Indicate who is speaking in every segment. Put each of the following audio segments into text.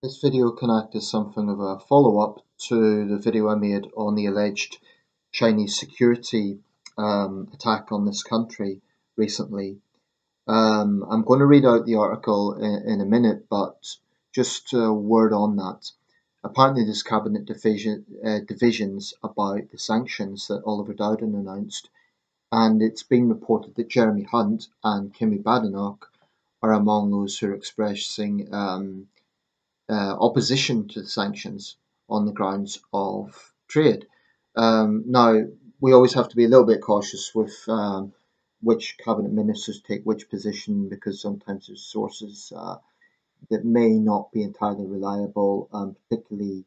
Speaker 1: This video can act as something of a follow-up to the video I made on the alleged Chinese security attack on this country recently. I'm going to read out the article in a minute, but just a word on that. Apparently, there's cabinet divisions about the sanctions that Oliver Dowden announced, and it's been reported that Jeremy Hunt and Kimi Badenoch are among those who are expressing opposition to the sanctions on the grounds of trade. Now, we always have to be a little bit cautious with which cabinet ministers take which position, because sometimes there's sources that may not be entirely reliable, particularly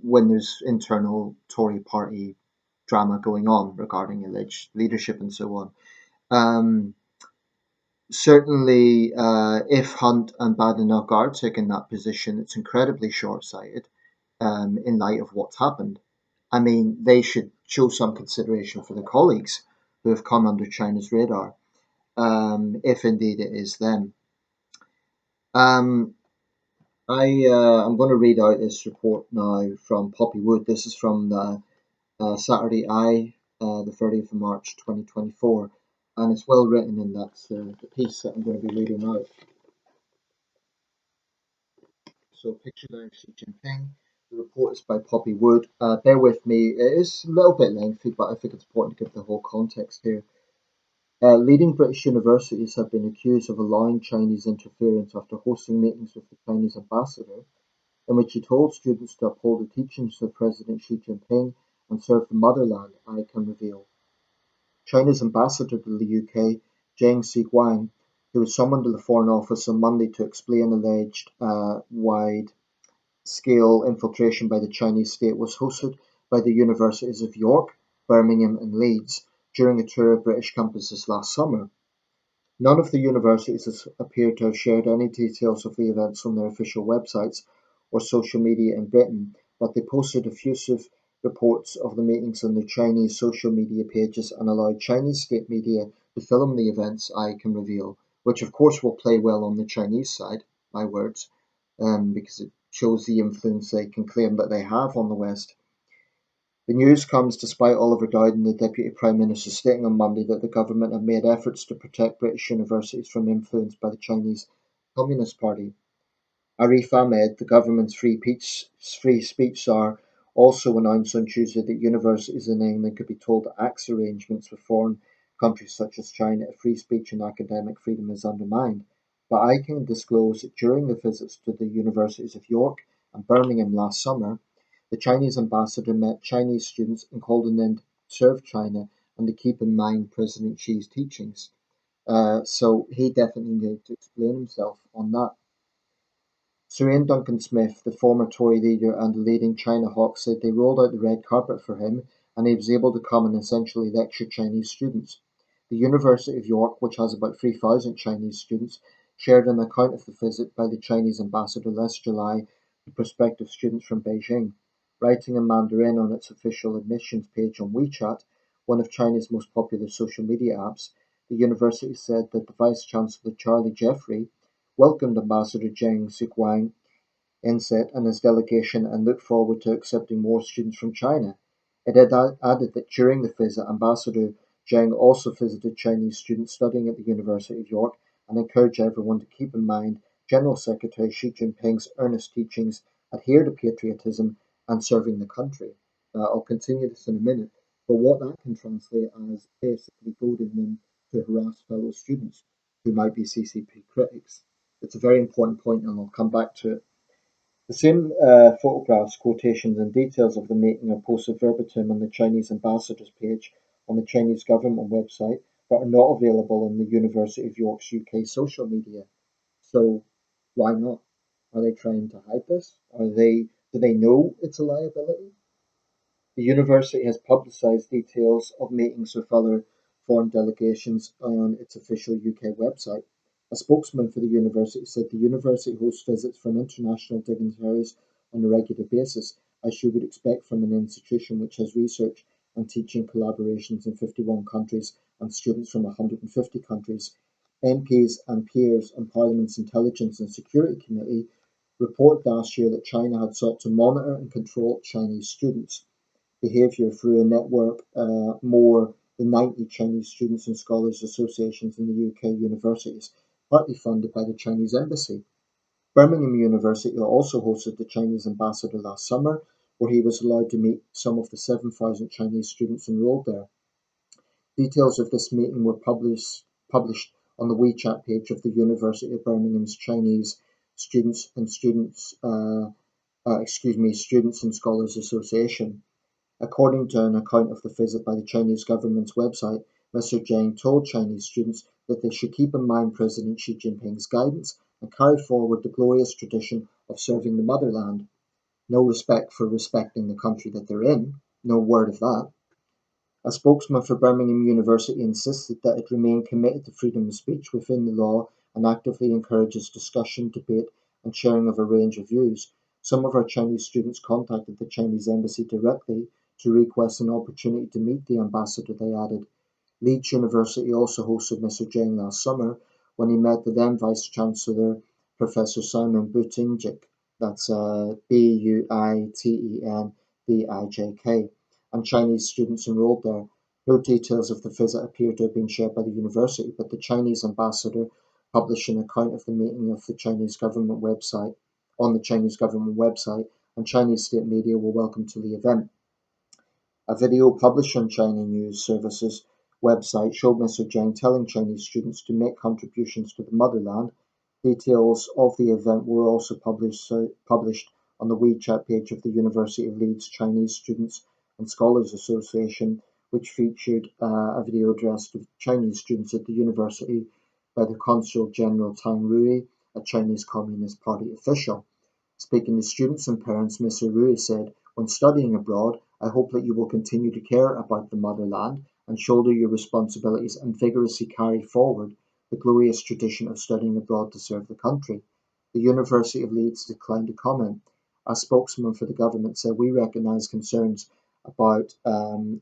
Speaker 1: when there's internal Tory party drama going on regarding alleged leadership and so on. Certainly, if Hunt and Badenoch are taking that position, it's incredibly short-sighted in light of what's happened. I mean, they should show some consideration for the colleagues who have come under China's radar, if indeed it is them. I'm going to read out this report now from Poppy Wood. This is from the Saturday Eye, the 30th of March 2024. And it's well written, and that's the piece that I'm going to be reading out. So, picture there of Xi Jinping. The report is by Poppy Wood. Bear with me, it is a little bit lengthy, but I think it's important to give the whole context here. Leading British universities have been accused of allowing Chinese interference after hosting meetings with the Chinese ambassador, in which he told students to uphold the teachings of President Xi Jinping and serve the motherland, I can reveal. China's ambassador to the UK, Zheng Zhiguang, who was summoned to the Foreign Office on Monday to explain alleged wide-scale infiltration by the Chinese state, was hosted by the universities of York, Birmingham and Leeds during a tour of British campuses last summer. None of the universities appear to have shared any details of the events on their official websites or social media in Britain, but they posted effusive reports of the meetings on their Chinese social media pages and allowed Chinese state media to film the events, I can reveal, which of course will play well on the Chinese side, my words, because it shows the influence they can claim that they have on the West. The news comes despite Oliver Dowden, the Deputy Prime Minister, stating on Monday that the government had made efforts to protect British universities from influence by the Chinese Communist Party. Arif Ahmed, the government's free speech czar, also announced on Tuesday that universities in England could be told to axe arrangements with foreign countries such as China if free speech and academic freedom is undermined. But I can disclose that during the visits to the universities of York and Birmingham last summer, the Chinese ambassador met Chinese students and called on them to serve China and to keep in mind President Xi's teachings. So he definitely needed to explain himself on that. Sir Ian Duncan-Smith, the former Tory leader and the leading China hawk, said they rolled out the red carpet for him and he was able to come and essentially lecture Chinese students. The University of York, which has about 3,000 Chinese students, shared an account of the visit by the Chinese ambassador last July to prospective students from Beijing. Writing in Mandarin on its official admissions page on WeChat, one of China's most popular social media apps, the university said that the Vice-Chancellor Charlie Jeffrey welcomed Ambassador Zheng Zhiguang Inset and his delegation and looked forward to accepting more students from China. It had added that during the visit, Ambassador Zheng also visited Chinese students studying at the University of York and encouraged everyone to keep in mind General Secretary Xi Jinping's earnest teachings, adhere to patriotism and serving the country. I'll continue this in a minute, but what that can translate as basically goading them to harass fellow students who might be CCP critics. It's a very important point, and I'll come back to it. The same photographs, quotations, and details of the meeting are posted verbatim on the Chinese ambassador's page on the Chinese government website, but are not available on the University of York's UK social media. So, why not? Are they trying to hide this? Do they know it's a liability? The university has publicised details of meetings with other foreign delegations on its official UK website. A spokesman for the university said the university hosts visits from international dignitaries on a regular basis, as you would expect from an institution which has research and teaching collaborations in 51 countries and students from 150 countries. MPs and peers on Parliament's Intelligence and Security Committee report last year that China had sought to monitor and control Chinese students' behaviour through a network more than 90 Chinese students and scholars associations in the UK universities, partly funded by the Chinese embassy. Birmingham University also hosted the Chinese ambassador last summer, where he was allowed to meet some of the 7,000 Chinese students enrolled there. Details of this meeting were published on the WeChat page of the University of Birmingham's Chinese Students and Scholars Association. According to an account of the visit by the Chinese government's website, Mr. Zhang told Chinese students that they should keep in mind President Xi Jinping's guidance and carry forward the glorious tradition of serving the motherland. No respect for respecting the country that they're in. No word of that. A spokesman for Birmingham University insisted that it remained committed to freedom of speech within the law and actively encourages discussion, debate, and sharing of a range of views. Some of our Chinese students contacted the Chinese embassy directly to request an opportunity to meet the ambassador, they added. Leeds University also hosted Mr. Zhang last summer when he met the then Vice Chancellor, Professor Simon Butinjik, that's Buitenbijk, and Chinese students enrolled there. No details of the visit appear to have been shared by the university, but the Chinese ambassador published an account of the meeting of the Chinese government website on the Chinese government website, and Chinese state media were welcome to the event. A video published on China News Service's website showed Mr. Zhang telling Chinese students to make contributions to the motherland. Details of the event were also published on the WeChat page of the University of Leeds Chinese Students and Scholars Association, which featured a video addressed to Chinese students at the university by the Consul General Tang Rui, a Chinese Communist Party official. Speaking to students and parents, Mr. Rui said, "When studying abroad, I hope that you will continue to care about the motherland and shoulder your responsibilities and vigorously carry forward the glorious tradition of studying abroad to serve the country." The University of Leeds declined to comment. A spokesman for the government said, "We recognise concerns about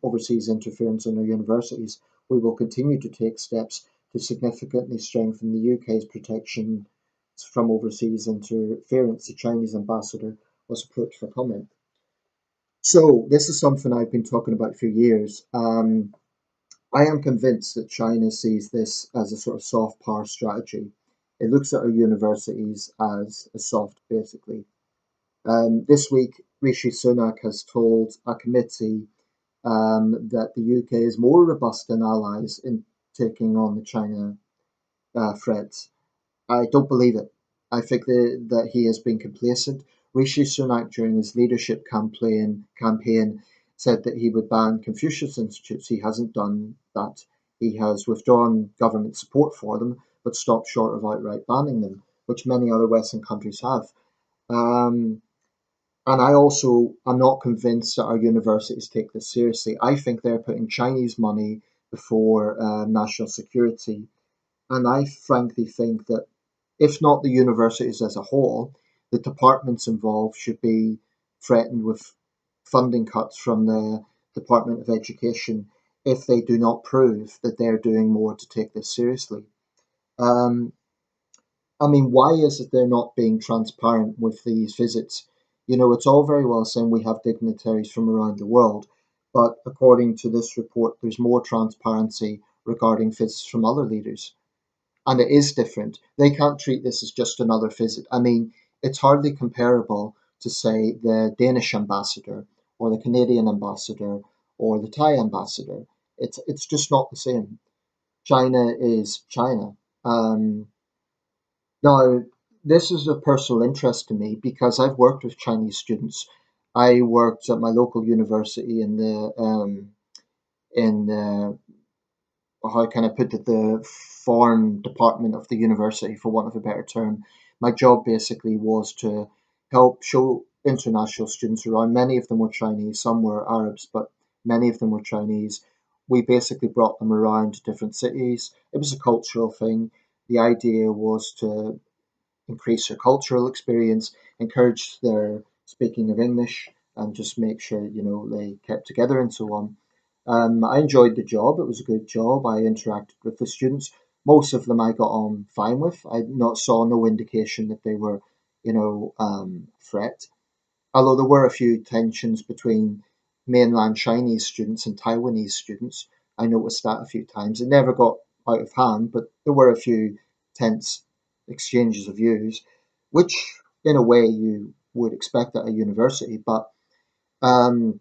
Speaker 1: overseas interference in our universities. We will continue to take steps to significantly strengthen the UK's protection from overseas interference." The Chinese ambassador was approached for comment. So this is something I've been talking about for years. I am convinced that China sees this as a sort of soft power strategy. It looks at our universities as a soft, basically. This week, Rishi Sunak has told a committee that the UK is more robust than allies in taking on the China threats. I don't believe it. I think that he has been complacent. Rishi Sunak, during his leadership campaign, said that he would ban Confucius Institutes. He hasn't done that. He has withdrawn government support for them, but stopped short of outright banning them, which many other Western countries have. Um, and I also am not convinced that our universities take this seriously. I think they're putting Chinese money before national security. And I frankly think that if not the universities as a whole, the departments involved should be threatened with funding cuts from the Department of Education if they do not prove that they're doing more to take this seriously. Um, I mean, why is it they're not being transparent with these visits? You know, it's all very well saying we have dignitaries from around the world, but according to this report, there's more transparency regarding visits from other leaders. And it is different. They can't treat this as just another visit. I mean, it's hardly comparable to, say, the Danish ambassador or the Canadian ambassador or the Thai ambassador. It's just not the same. China is China. Now, this is of personal interest to me because I've worked with Chinese students. I worked at my local university in the how can I put it, the foreign department of the university, for want of a better term. My job basically was to help show international students around. Many of them were Chinese, some were Arabs, but many of them were Chinese. We basically brought them around to different cities. It was a cultural thing. The idea was to increase their cultural experience, encourage their speaking of English, and just make sure they kept together and so on. I enjoyed the job. It was a good job. I interacted with the students. Most of them I got on fine with. I not saw no indication that they were threat. Although there were a few tensions between mainland Chinese students and Taiwanese students. I noticed that a few times. It never got out of hand, but there were a few tense exchanges of views, which in a way you would expect at a university. But um,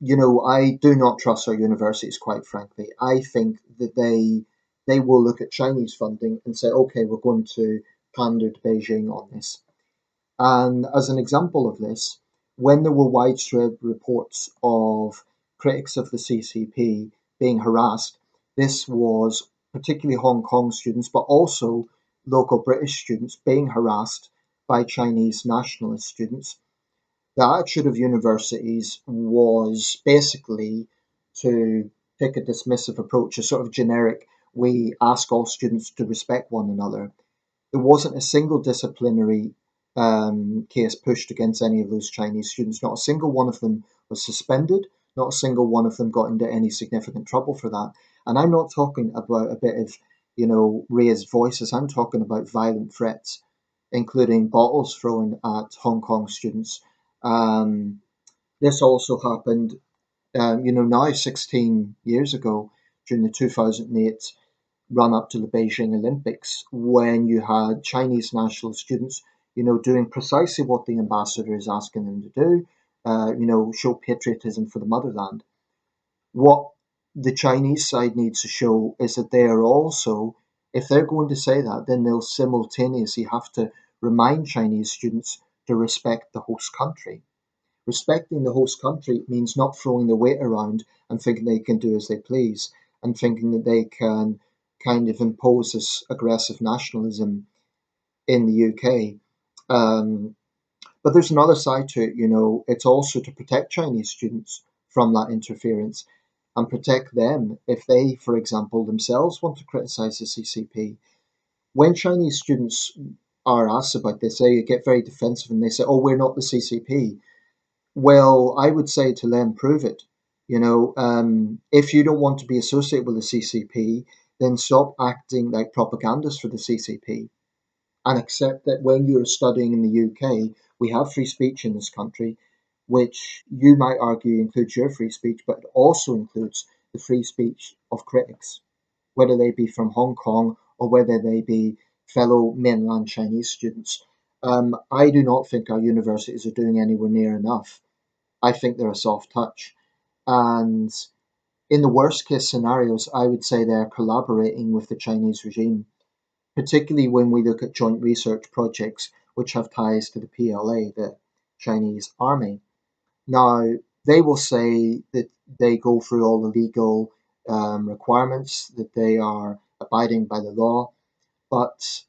Speaker 1: I do not trust our universities, quite frankly. I think that they will look at Chinese funding and say, okay, we're going to pander to Beijing on this. And as an example of this, when there were widespread reports of critics of the CCP being harassed, this was particularly Hong Kong students, but also local British students being harassed by Chinese nationalist students. The attitude of universities was basically to take a dismissive approach, a sort of generic, we ask all students to respect one another. There wasn't a single disciplinary case pushed against any of those Chinese students. Not a single one of them was suspended. Not a single one of them got into any significant trouble for that. And I'm not talking about a bit of, raised voices. I'm talking about violent threats, including bottles thrown at Hong Kong students. Um, this also happened, now 16 years ago during the 2008 run up to the Beijing Olympics, when you had Chinese national students, doing precisely what the ambassador is asking them to do, show patriotism for the motherland. What the Chinese side needs to show is that they are also, if they're going to say that, then they'll simultaneously have to remind Chinese students to respect the host country. Respecting the host country means not throwing the weight around and thinking they can do as they please and thinking that they can kind of impose this aggressive nationalism in the UK. Um, but there's another side to it, it's also to protect Chinese students from that interference and protect them if they, for example, themselves want to criticize the CCP. When Chinese students are asked about this, they get very defensive and they say, oh, we're not the CCP. Well, I would say to them, prove it. If you don't want to be associated with the CCP, then stop acting like propagandists for the CCP and accept that when you're studying in the UK, we have free speech in this country, which you might argue includes your free speech, but it also includes the free speech of critics, whether they be from Hong Kong or whether they be fellow mainland Chinese students. I do not think our universities are doing anywhere near enough. I think they're a soft touch. And in the worst case scenarios, I would say they're collaborating with the Chinese regime, particularly when we look at joint research projects which have ties to the PLA, the Chinese army. Now, they will say that they go through all the legal requirements, that they are abiding by the law, but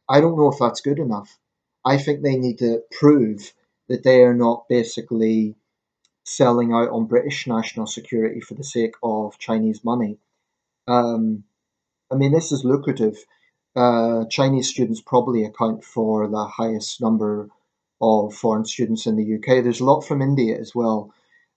Speaker 1: I don't know if that's good enough. I think they need to prove that they are not basically selling out on British national security for the sake of Chinese money. Um, I mean, this is lucrative. Chinese students probably account for the highest number of foreign students in the UK. There's a lot from India as well.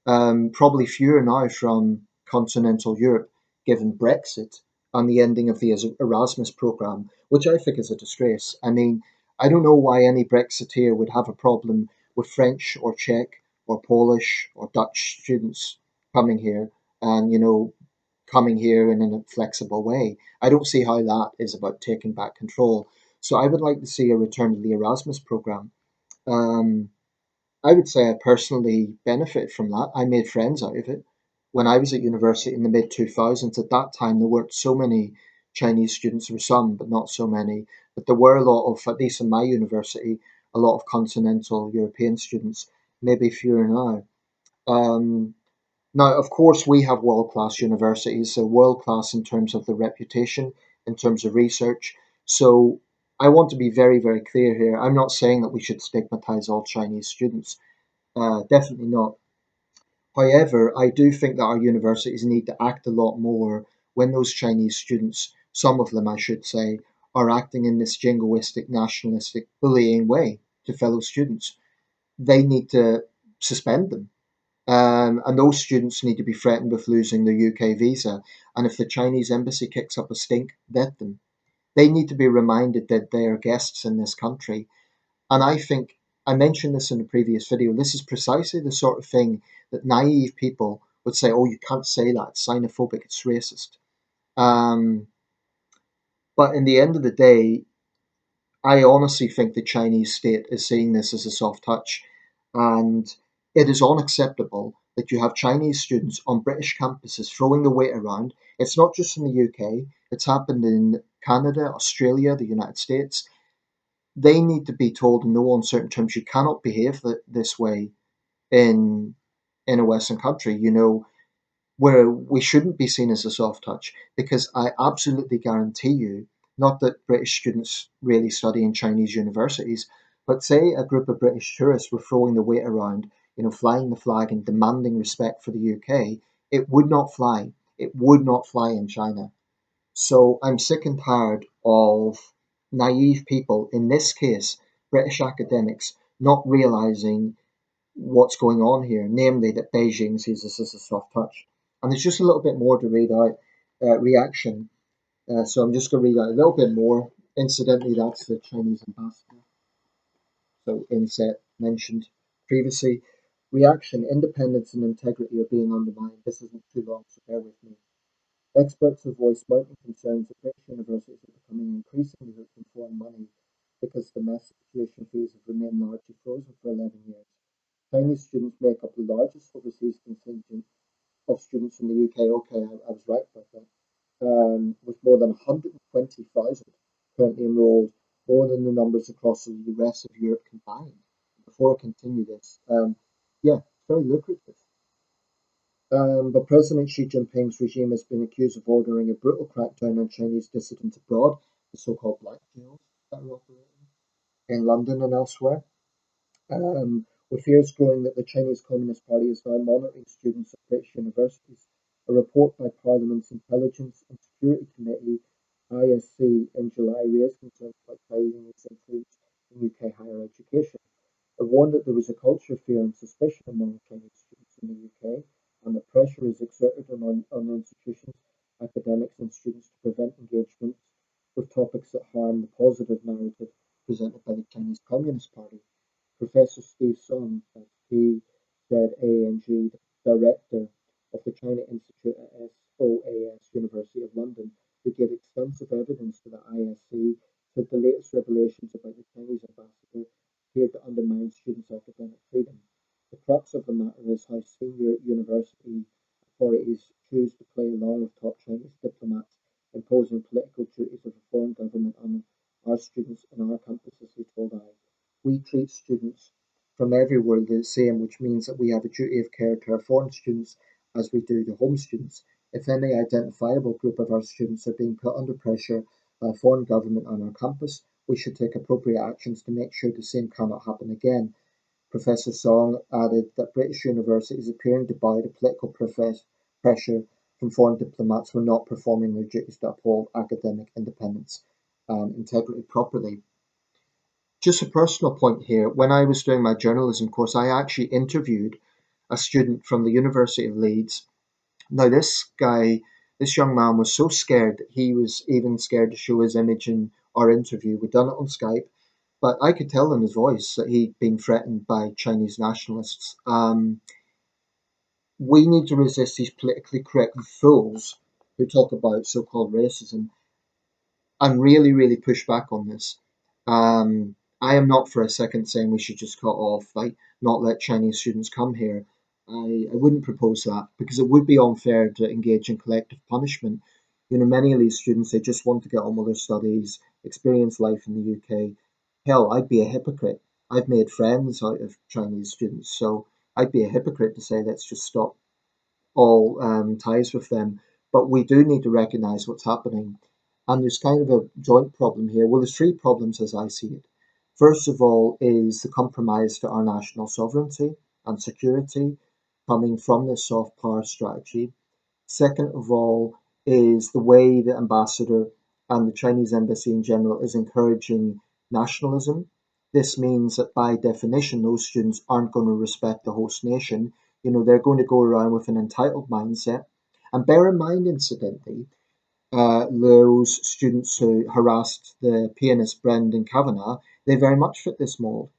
Speaker 1: Probably fewer now from continental Europe, given Brexit and the ending of the Erasmus programme, which I think is a disgrace. I mean, I don't know why any Brexiteer would have a problem with French or Czech or Polish or Dutch students coming here and, coming here in a flexible way. I don't see how that is about taking back control. So I would like to see a return to the Erasmus programme. Um, I would say I personally benefited from that. I made friends out of it. When I was at university in the mid 2000s, at that time, there weren't so many Chinese students. There were some, but not so many. But there were a lot of, at least in my university, a lot of continental European students, maybe fewer now. Um, Now, of course, we have world class universities, so world class in terms of the reputation, in terms of research. So I want to be very, very clear here. I'm not saying that we should stigmatize all Chinese students. Definitely not. However, I do think that our universities need to act a lot more when those Chinese students, some of them I should say, are acting in this jingoistic, nationalistic, bullying way to fellow students. They need to suspend them. And those students need to be threatened with losing their UK visa. And if the Chinese embassy kicks up a stink, vet them. They need to be reminded that they are guests in this country. And I think I mentioned this in a previous video. This is precisely the sort of thing that naive people would say, oh, you can't say that, it's xenophobic, it's racist. Um, but in the end of the day, I honestly think the Chinese state is seeing this as a soft touch. And it is unacceptable that you have Chinese students on British campuses throwing the weight around. It's not just in the UK, it's happened in Canada, Australia, the United States. They need to be told in no uncertain terms, you cannot behave this way in a Western country. Where we shouldn't be seen as a soft touch, because I absolutely guarantee you, not that British students really study in Chinese universities, but say a group of British tourists were throwing the weight around, flying the flag and demanding respect for the UK, it would not fly. It would not fly in China. So I'm sick and tired of naive people, in this case, British academics, not realizing what's going on here, namely that Beijing sees this as a soft touch. And there's just a little bit more to read out. Reaction. So I'm just going to read out a little bit more. Incidentally, that's the Chinese ambassador. So inset mentioned previously. Reaction, independence and integrity are being undermined. This isn't too long, so bear with me. Experts have voiced mounting concerns that British universities are becoming increasingly hooked on foreign money because domestic tuition fees have remained largely frozen for 11 years. Chinese students make up the largest overseas contingent of students in the UK. Okay, I was right about that. With more than 120,000 currently enrolled, more than the numbers across the rest of Europe combined. Before I continue this, yeah, it's very lucrative. But President Xi Jinping's regime has been accused of ordering a brutal crackdown on Chinese dissidents abroad, the so-called black jails that are operating in London and elsewhere. With fears growing that the Chinese Communist Party is now monitoring students at British universities. A report by Parliament's Intelligence and Security Committee, ISC, in July raised concerns about Chinese influence in UK higher education. It warned that there was a culture of fear and suspicion among Chinese students in the UK, and that pressure is exerted on institutions, academics, and students to prevent engagement with topics that harm the positive narrative presented by the Chinese Communist Party. Professor Steve Song, PZANG, director of the China Institute at SOAS University of London, who gave extensive evidence to the ISC, said the latest revelations about the Chinese ambassador appeared to undermine students' academic freedom. The crux of the matter is how senior university authorities choose to play along with top Chinese diplomats, imposing political duties of a foreign government on our students and our campuses, he told I. We treat students from everywhere the same, which means that we have a duty of care to our foreign students as we do to home students. If any identifiable group of our students are being put under pressure by a foreign government on our campus, we should take appropriate actions to make sure the same cannot happen again. Professor Song added that British universities appearing to bow to political pressure from foreign diplomats were not performing their duties to uphold academic independence and integrity properly. Just a personal point here, when I was doing my journalism course, I actually interviewed a student from the University of Leeds. Now, this young man was so scared that he was even scared to show his image in our interview. We'd done it on Skype, but I could tell in his voice that he'd been threatened by Chinese nationalists. We need to resist these politically correct fools who talk about so-called racism and really, really push back on this. I am not for a second saying we should just cut off, like not let Chinese students come here. I wouldn't propose that because it would be unfair to engage in collective punishment. Many of these students, they just want to get on with their studies, experience life in the UK. Hell, I'd be a hypocrite. I've made friends out of Chinese students, so I'd be a hypocrite to say let's just stop all ties with them. But we do need to recognise what's happening. And there's kind of a joint problem here. Well, there's three problems as I see it. First of all is the compromise to our national sovereignty and security coming from this soft power strategy. Second of all is the way the ambassador and the Chinese embassy in general is encouraging nationalism. This means that by definition, those students aren't going to respect the host nation. They're going to go around with an entitled mindset. And bear in mind, incidentally, those students who harassed the pianist Brendan Kavanagh, They very much fit this mold.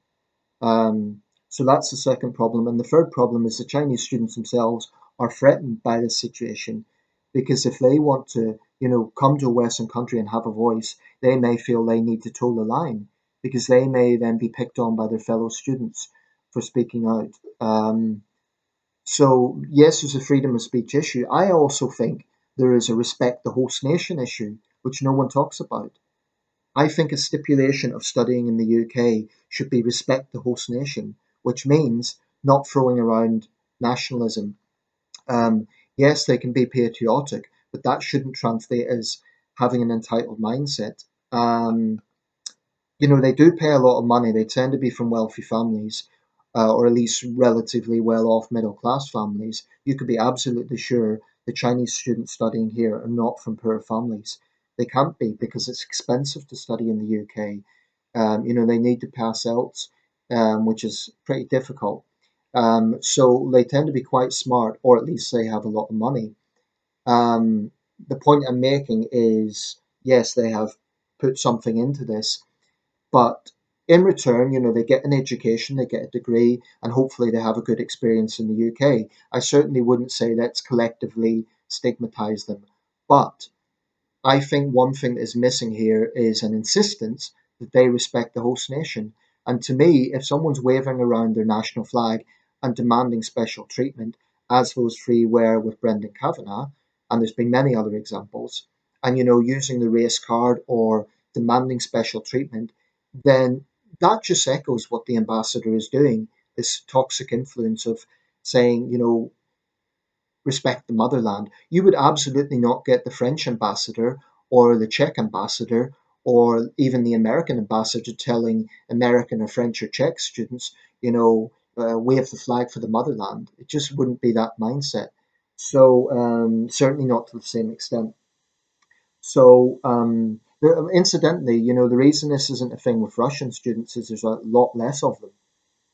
Speaker 1: Um, so that's the second problem. And the third problem is the Chinese students themselves are threatened by this situation because if they want to, come to a Western country and have a voice, they may feel they need to toe the line because they may then be picked on by their fellow students for speaking out. So, yes, there's a freedom of speech issue. I also think there is a respect the host nation issue, which no one talks about. I think a stipulation of studying in the UK should be respect the host nation, which means not throwing around nationalism. Um, yes, they can be patriotic, but that shouldn't translate as having an entitled mindset. Um, they do pay a lot of money. They tend to be from wealthy families, or at least relatively well off middle class families. You could be absolutely sure the Chinese students studying here are not from poor families. They can't be because it's expensive to study in the UK. They need to pass out, which is pretty difficult. So they tend to be quite smart, or at least they have a lot of money. The point I'm making is yes, they have put something into this, but in return, they get an education, they get a degree, and hopefully they have a good experience in the UK. I certainly wouldn't say let's collectively stigmatize them. But I think one thing that is missing here is an insistence that they respect the host nation. And to me, if someone's waving around their national flag and demanding special treatment, as those three were with Brendan Kavanagh, and there's been many other examples, and using the race card or demanding special treatment, then that just echoes what the ambassador is doing. This toxic influence of saying, respect the motherland. You would absolutely not get the French ambassador or the Czech ambassador or even the American ambassador telling American or French or Czech students, wave the flag for the motherland. It just wouldn't be that mindset. So certainly not to the same extent. So incidentally, the reason this isn't a thing with Russian students is there's a lot less of them.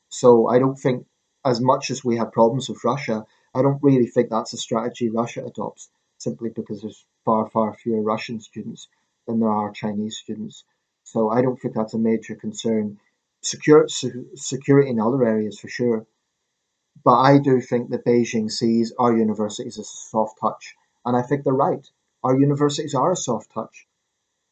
Speaker 1: So I don't think, as much as we have problems with Russia, I don't really think that's a strategy Russia adopts, simply because there's far, far fewer Russian students than there are Chinese students. So I don't think that's a major concern. Security in other areas for sure. But I do think that Beijing sees our universities as a soft touch. And I think they're right. Our universities are a soft touch.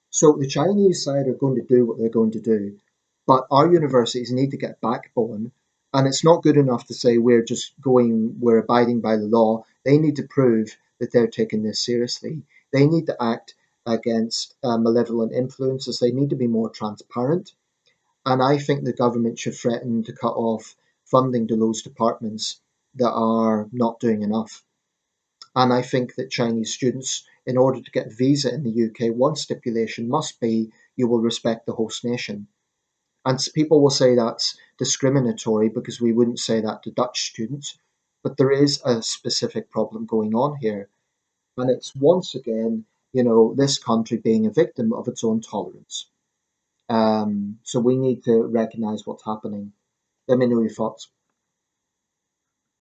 Speaker 1: So the Chinese side are going to do what they're going to do, but our universities need to get backbone. And it's not good enough to say we're abiding by the law. They need to prove that they're taking this seriously. They need to act against malevolent influences. They need to be more transparent. And I think the government should threaten to cut off funding to those departments that are not doing enough. And I think that Chinese students, in order to get a visa in the UK, one stipulation must be you will respect the host nation. And people will say that's discriminatory because we wouldn't say that to Dutch students. But there is a specific problem going on here. And it's once again, this country being a victim of its own tolerance. So we need to recognize what's happening. Let me know your thoughts.